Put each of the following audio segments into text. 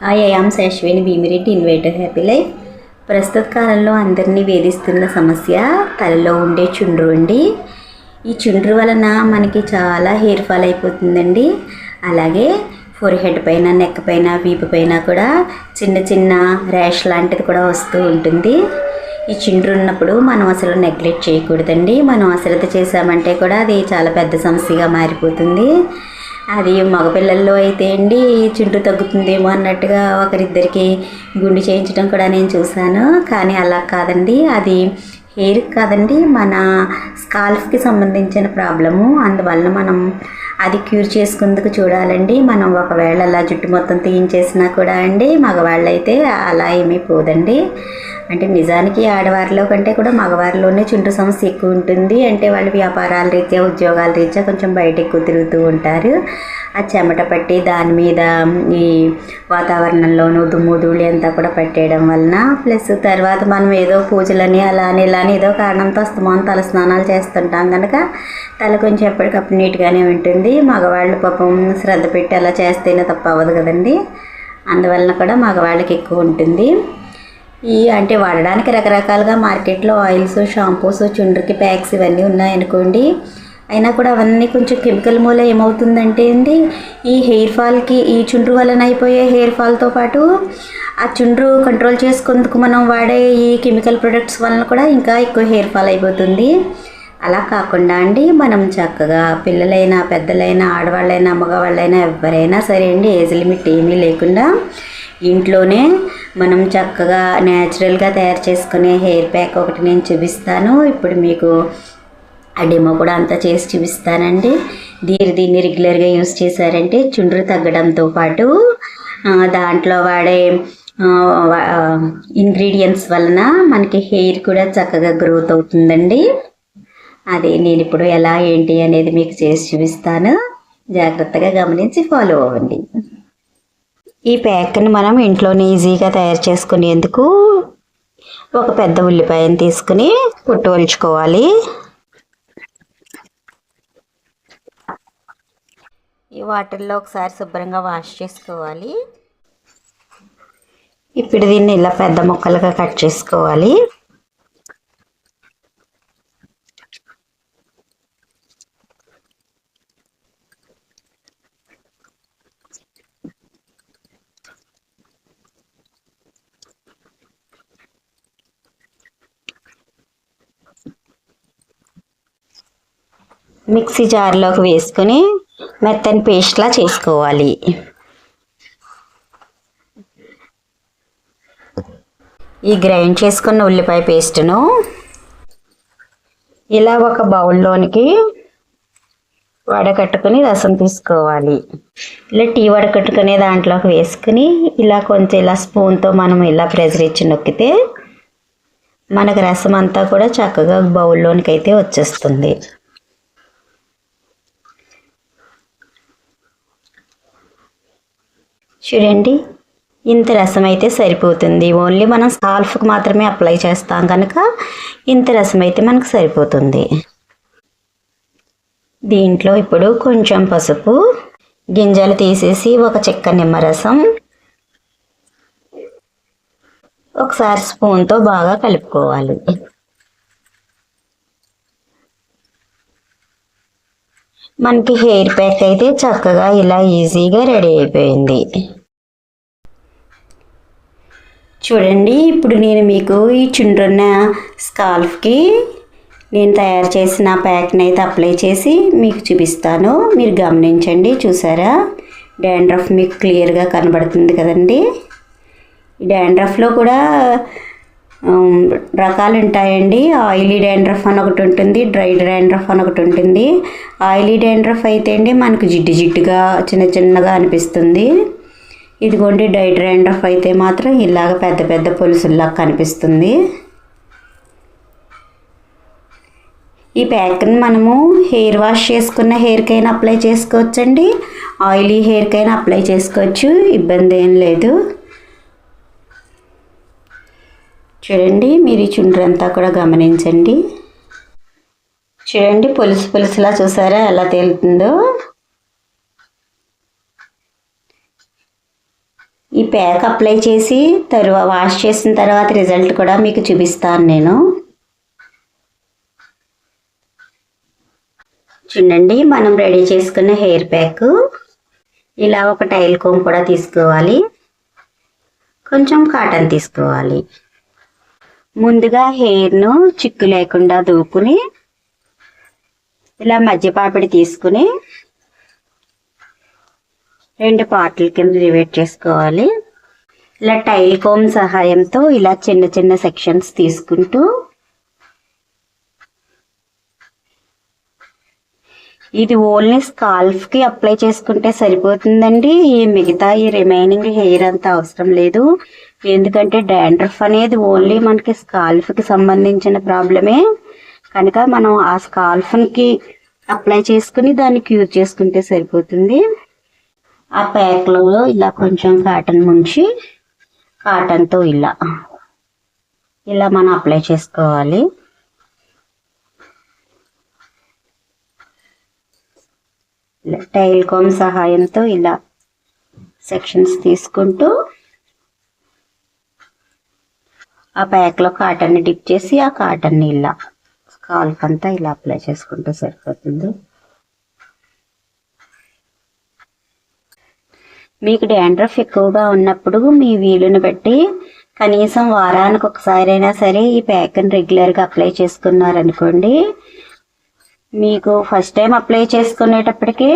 Hi, I am Shashwini Bheemireddy, inviter happy life. ప్రస్తుత కాలంలో అందరినీ వేధిస్తున్న సమస్య తలలో ఉండే చుండ్రు అండి. ఈ చుండ్రు వలన మనకి చాలా హెయిర్ ఫాల్ అయిపోతుందండి. అలాగే ఫోర్ హెడ్ పైన, నెక్ పైన, వీపు పైన కూడా చిన్న చిన్న ర్యాష్ లాంటిది కూడా వస్తూ ఉంటుంది. ఈ చుండ్రు ఉన్నప్పుడు మనం అసలు నెగ్లెక్ట్ చేయకూడదండి. మనం అశ్రద్ధ చేసామంటే కూడా అది చాలా పెద్ద సమస్యగా మారిపోతుంది. అది మగపిల్లల్లో అయితే అండి చుండ్రు తగ్గుతుందేమో అన్నట్టుగా ఒకరిద్దరికి గుండు చేయించడం కూడా నేను చూశాను. కానీ అలా కాదండి, అది హెయిర్ కాదండి, మన స్కాల్ఫ్కి సంబంధించిన ప్రాబ్లము. అందువల్ల మనం అది క్యూర్ చేసుకుందుకు చూడాలండి. మనం ఒకవేళ అలా జుట్టు మొత్తం తీయించేసినా కూడా అండి మగవాళ్ళైతే అలా ఏమీ పోదండి. అంటే నిజానికి ఆడవారిలో కంటే కూడా మగవారిలోనే చుండ్రు సమస్య ఎక్కువ ఉంటుంది. అంటే వాళ్ళు వ్యాపారాల రీత్యా, ఉద్యోగాల రీత్యా కొంచెం బయట ఎక్కువ తిరుగుతూ ఉంటారు. ఆ చెమట పట్టి దాని మీద ఈ వాతావరణంలోనూ దుమ్ము ధూళి అంతా కూడా పట్టేయడం వలన, ప్లస్ తర్వాత మనం ఏదో పూజలని అలానే ఇలానే ఏదో కారణంతో అస్తమానం తల స్నానాలు చేస్తుంటాం కనుక తల కొంచెం ఎప్పటికప్పుడు నీట్గానే ఉంటుంది. మగవాళ్ళు పాపం శ్రద్ధ పెట్టి అలా చేస్తేనే తప్ప అవ్వదు కదండి. అందువలన కూడా మగవాళ్ళకి ఎక్కువ ఉంటుంది. అంటే వాడడానికి రకరకాలుగా మార్కెట్లో ఆయిల్స్, షాంపూస్, చుండ్రుకి ప్యాక్స్ ఇవన్నీ ఉన్నాయనుకోండి. అయినా కూడా అవన్నీ కొంచెం కెమికల్ మూల ఏమవుతుందంటే అండి, ఈ హెయిర్ ఫాల్కి, ఈ చుండ్రు వలన అయిపోయే హెయిర్ ఫాల్తో పాటు ఆ చుండ్రు కంట్రోల్ చేసుకుందుకు మనం వాడే ఈ కెమికల్ ప్రొడక్ట్స్ వలన కూడా ఇంకా ఎక్కువ హెయిర్ ఫాల్ అయిపోతుంది. అలా కాకుండా అండి మనం చక్కగా పిల్లలైనా, పెద్దలైనా, ఆడవాళ్ళైనా, మగవాళ్ళైనా ఎవరైనా సరే అండి, ఏజ్ లిమిట్ ఏమీ లేకుండా ఇంట్లోనే మనం చక్కగా న్యాచురల్గా తయారు చేసుకునే హెయిర్ ప్యాక్ ఒకటి నేను చూపిస్తాను. ఇప్పుడు మీకు ఆ డెమో కూడా అంతా చేసి చూపిస్తానండి. దీన్ని రెగ్యులర్గా యూస్ చేశారంటే చుండ్రు తగ్గడంతో పాటు దాంట్లో వాడే ఇంగ్రీడియంట్స్ వలన మనకి హెయిర్ కూడా చక్కగా గ్రోత్ అవుతుందండి. అది నేను ఇప్పుడు ఎలా ఏంటి అనేది మీకు చేసి చూపిస్తాను. జాగ్రత్తగా గమనించి ఫాలో అవ్వండి. ఈ ప్యాక్ని మనం ఇంట్లోనే ఈజీగా తయారు చేసుకునేందుకు ఒక పెద్ద ఉల్లిపాయను తీసుకుని పొట్టు ఒలుచుకోవాలి. ఈ వాటర్లో ఒకసారి శుభ్రంగా వాష్ చేసుకోవాలి. ఇప్పుడు దీన్ని ఇలా పెద్ద ముక్కలుగా కట్ చేసుకోవాలి. మిక్సీ జార్లోకి వేసుకొని మెత్తని పేస్ట్లా చేసుకోవాలి. ఈ గ్రైండ్ చేసుకున్న ఉల్లిపాయ పేస్ట్ను ఇలా ఒక బౌల్లోనికి వడకట్టుకుని రసం తీసుకోవాలి. ఇలా టీ వడకట్టుకునే దాంట్లోకి వేసుకుని ఇలా కొంచెం ఇలా స్పూన్తో మనం ఇలా ప్రెషర్ ఇచ్చి నొక్కితే మనకు రసం అంతా కూడా చక్కగా బౌల్లోనికి అయితే వచ్చేస్తుంది. చూడండి, ఇంత రసం అయితే సరిపోతుంది. ఓన్లీ మనం స్కాల్ఫ్కి మాత్రమే అప్లై చేస్తాం కనుక ఇంత రసం అయితే మనకు సరిపోతుంది. దీంట్లో ఇప్పుడు కొంచెం పసుపు, గింజలు తీసేసి ఒక చెక్క నిమ్మరసం ఒకసారి స్పూన్తో బాగా కలుపుకోవాలి. మనకి హెయిర్ ప్యాక్ అయితే చక్కగా ఇలా ఈజీగా రెడీ అయిపోయింది. చూడండి, ఇప్పుడు నేను మీకు ఈ చుండ్రున్న స్కాల్ఫ్కి నేను తయారు చేసిన ప్యాక్ని అయితే అప్లై చేసి మీకు చూపిస్తాను. మీరు గమనించండి. చూసారా, డాండ్రఫ్ మీకు క్లియర్గా కనబడుతుంది కదండి. ఈ డాండ్రఫ్లో కూడా రకాలు ఉంటాయండి. ఆయిలీ డాండ్రఫ్ అని ఒకటి ఉంటుంది, డ్రై డాండ్రఫ్ అని ఒకటి ఉంటుంది. ఆయిలీ డాండ్రఫ్ అయితే అండి మనకు జిడ్డు జిడ్డుగా చిన్న చిన్నగా అనిపిస్తుంది. ఇదిగోండి, డ్రై డాండ్రఫ్ అయితే మాత్రం ఇలాగ పెద్ద పెద్ద పొలుసుల్లా కనిపిస్తుంది. ఈ ప్యాక్ని మనము హెయిర్ వాష్ చేసుకున్న హెయిర్కైనా అప్లై చేసుకోవచ్చండి, ఆయిలీ హెయిర్కైనా అప్లై చేసుకోవచ్చు, ఇబ్బంది ఏం లేదు. చూడండి, మీరు ఈ చుండ్రు అంతా కూడా గమనించండి. చూడండి, పొలుసు పొలుసులా చూసారా ఎలా తేలుతుందో. ఈ ప్యాక్ అప్లై చేసి వాష్ చేసిన తర్వాత రిజల్ట్ కూడా మీకు చూపిస్తాను నేను. చూడండి, మనం రెడీ చేసుకున్న హెయిర్ ప్యాక్. ఇలా ఒక టైల్ కోమ్ కూడా తీసుకోవాలి, కొంచెం కాటన్ తీసుకోవాలి. ముందుగా హెయిర్ను చిక్కు లేకుండా దూకుని ఇలా మధ్య పాపిడి తీసుకుని 2 పార్ట్ల కింద డివైడ్ చేసుకోవాలి. ఇలా టైల్ కోమ్ సహాయంతో ఇలా చిన్న చిన్న సెక్షన్స్ తీసుకుంటూ ఇది ఓన్లీ స్కాల్ఫ్కి అప్లై చేసుకుంటే సరిపోతుందండి. మిగతా ఈ రిమైనింగ్ హెయిర్ అంతా అవసరం లేదు. ఎందుకంటే డాండ్రఫ్ అనేది ఓన్లీ మనకి స్కాల్ఫ్కి సంబంధించిన ప్రాబ్లమే కనుక మనం ఆ స్కాల్ఫ్కి అప్లై చేసుకుని దాన్ని క్యూర్ చేసుకుంటే సరిపోతుంది. ఆ ప్యాక్లో ఇలా కొంచెం కాటన్ ముంచి కాటన్తో ఇలా మనం అప్లై చేసుకోవాలి. టైల్ కోమ్ సహాయంతో ఇలా సెక్షన్స్ తీసుకుంటూ ఆ ప్యాక్లో కాటన్ని డిప్ చేసి ఆ కాటన్ని ఇలా స్కాల్ఫ్ అంతా ఇలా అప్లై చేసుకుంటే సరిపోతుంది. మీకు డాండ్రఫ్ ఎక్కువగా ఉన్నప్పుడు మీ వీలుని బట్టి కనీసం వారానికి ఒకసారి అయినా సరే ఈ ప్యాక్ని రెగ్యులర్గా అప్లై చేసుకున్నారనుకోండి, మీకు ఫస్ట్ టైం అప్లై చేసుకునేటప్పటికి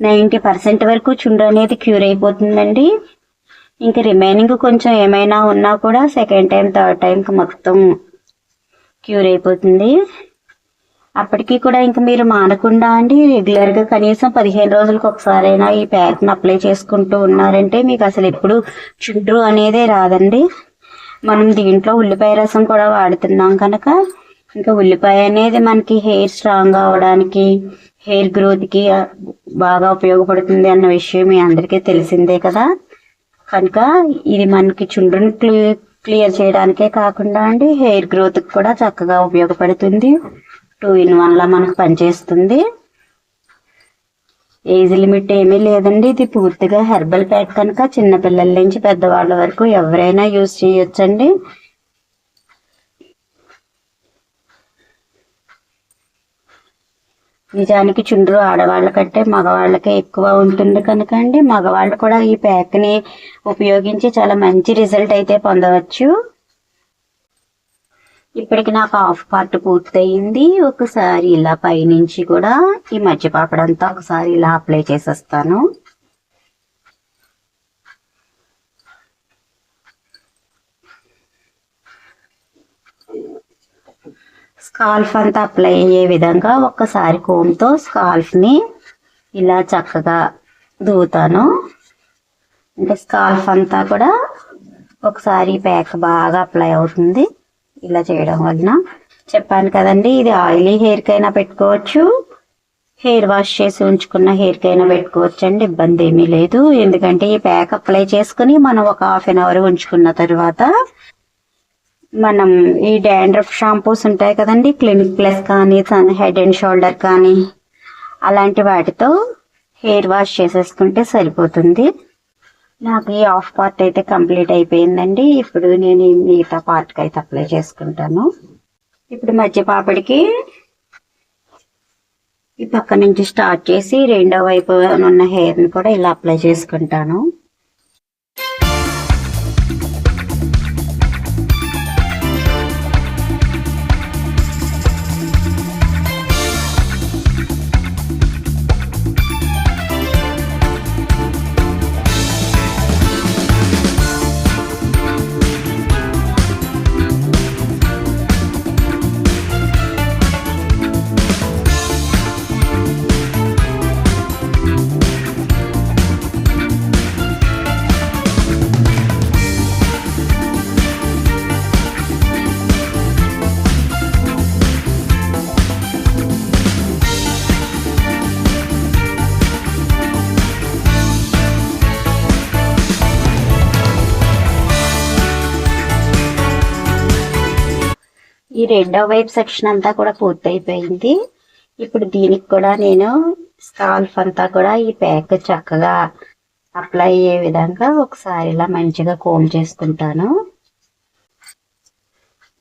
90% వరకు చుండ్రు అనేది క్యూర్ అయిపోతుందండి. ఇంకా రిమైనింగ్ కొంచెం ఏమైనా ఉన్నా కూడా సెకండ్ టైం థర్డ్ టైంకి మొత్తం క్యూర్ అయిపోతుంది. అప్పటికి కూడా ఇంకా మీరు మానకుండా అండి రెగ్యులర్గా కనీసం 15 రోజులకు ఒకసారైనా ఈ ప్యాక్ని అప్లై చేసుకుంటూ ఉన్నారంటే మీకు అసలు ఎప్పుడు చుండ్రు అనేదే రాదండి. మనం దీంట్లో ఉల్లిపాయ రసం కూడా వాడుతున్నాం కనుక ఇంకా ఉల్లిపాయ అనేది మనకి హెయిర్ స్ట్రాంగ్ అవడానికి హెయిర్ గ్రోత్కి బాగా ఉపయోగపడుతుంది అన్న విషయం మీ అందరికీ తెలిసిందే కదా. కనుక ఇది మనకి చుండ్రుని క్లియర్ చేయడానికే కాకుండా అండి హెయిర్ గ్రోత్కి కూడా చక్కగా ఉపయోగపడుతుంది. 2 in 1 లా మనకు పనిచేస్తుంది. ఏజ్ లిమిట్ ఏమీ లేదండి. ఇది పూర్తిగా హెర్బల్ ప్యాక్ కనుక చిన్నపిల్లల నుంచి పెద్దవాళ్ళ వరకు ఎవరైనా యూజ్ చేయొచ్చండి. నిజానికి చుండ్రు ఆడవాళ్ళ కంటే మగవాళ్ళకే ఎక్కువ ఉంటుంది కనుక అండి మగవాళ్ళు కూడా ఈ ప్యాక్ని ఉపయోగించి చాలా మంచి రిజల్ట్ అయితే పొందవచ్చు. ఇప్పటికి నాకు హాఫ్ పార్ట్ పూర్తయింది. ఒకసారి ఇలా పైనుంచి కూడా ఈ మధ్య పాపడంతా ఒకసారి ఇలా అప్లై చేసేస్తాను. స్కాల్ఫ్ అంతా అప్లై అయ్యే విధంగా ఒక్కసారి కోమ్తో స్కాల్ఫ్ని ఇలా చక్కగా దూతాను. అంటే స్కాల్ఫ్ అంతా కూడా ఒకసారి ప్యాక్ బాగా అప్లై అవుతుంది. ఇలా చేయడం వలన చెప్పాను కదండి, ఇది ఆయిలీ హెయిర్కైనా పెట్టుకోవచ్చు, హెయిర్ వాష్ చేసి ఉంచుకున్న హెయిర్కైనా పెట్టుకోవచ్చు అండి, ఇబ్బంది ఏమీ లేదు. ఎందుకంటే ఈ ప్యాక్ అప్లై చేసుకుని మనం ఒక ½ an hour ఉంచుకున్న తర్వాత మనం ఈ డాండ్రఫ్ షాంపూస్ ఉంటాయి కదండి, క్లినిక్ ప్లస్ కానీ హెడ్ అండ్ షోల్డర్ కానీ అలాంటి వాటితో హెయిర్ వాష్ చేసేసుకుంటే సరిపోతుంది. నాకు ఈ హాఫ్ పార్ట్ అయితే కంప్లీట్ అయిపోయిందండి. ఇప్పుడు నేను ఈ మిగతా పార్ట్కి అయితే అప్లై చేసుకుంటాను. ఇప్పుడు మధ్య పాపడికి ఈ పక్క నుంచి స్టార్ట్ చేసి రెండో వైపు ఉన్న హెయిర్ని కూడా ఇలా అప్లై చేసుకుంటాను. ఈ రెండో వైపు సెక్షన్ అంతా కూడా పూర్తయిపోయింది. ఇప్పుడు దీనికి కూడా నేను స్కాల్ఫ్ అంతా కూడా ఈ ప్యాక్ చక్కగా అప్లై అయ్యే విధంగా ఒకసారి ఇలా మంచిగా కోమ్ చేసుకుంటాను.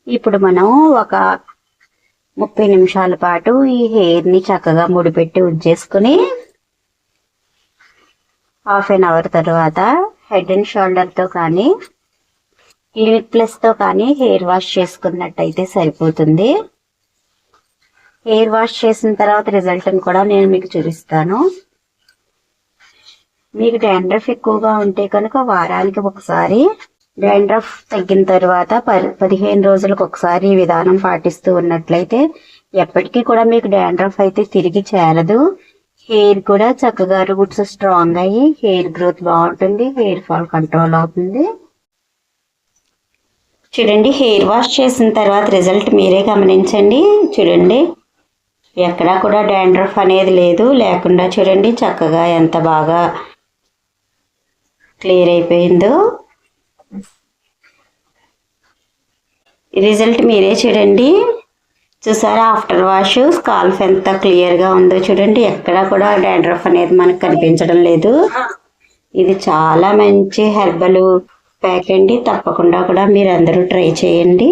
ఇప్పుడు మనం ఒక 30 నిమిషాల పాటు ఈ హెయిర్ని చక్కగా ముడిపెట్టి ఉంచేసుకుని హాఫ్ అన్ అవర్ తర్వాత హెడ్ అండ్ షోల్డర్తో కానీ క్లినిక్ ప్లస్తో కానీ హెయిర్ వాష్ చేసుకున్నట్టయితే సరిపోతుంది. హెయిర్ వాష్ చేసిన తర్వాత రిజల్ట్ని కూడా నేను మీకు చూపిస్తాను. మీకు డాండ్రఫ్ ఎక్కువగా ఉంటే కనుక వారానికి ఒకసారి, డాండ్రఫ్ తగ్గిన తర్వాత 15 రోజులకు ఒకసారి ఈ విధానం పాటిస్తూ ఉన్నట్లయితే ఎప్పటికీ కూడా మీకు డాండ్రఫ్ అయితే తిరిగి చేరదు. హెయిర్ కూడా చక్కగా రూట్స్ స్ట్రాంగ్ అయ్యి హెయిర్ గ్రోత్ బాగుంటుంది, హెయిర్ ఫాల్ కంట్రోల్ అవుతుంది. చూడండి, హెయిర్ వాష్ చేసిన తర్వాత రిజల్ట్ మీరే గమనించండి. చూడండి, ఎక్కడా కూడా డాండ్రఫ్ అనేది లేదు, లేకుండా చూడండి చక్కగా ఎంత బాగా క్లియర్ అయిపోయిందో. రిజల్ట్ మీరే చూడండి. చూసారా, ఆఫ్టర్ వాష్ స్కాల్ఫ్ ఎంత క్లియర్గా ఉందో చూడండి. ఎక్కడా కూడా డాండ్రఫ్ అనేది మనకు కనిపించడం లేదు. ఇది చాలా మంచి హెర్బల్ ప్యాక్ అండి. తప్పకుండా కూడా మీరు అందరూ ట్రై చేయండి.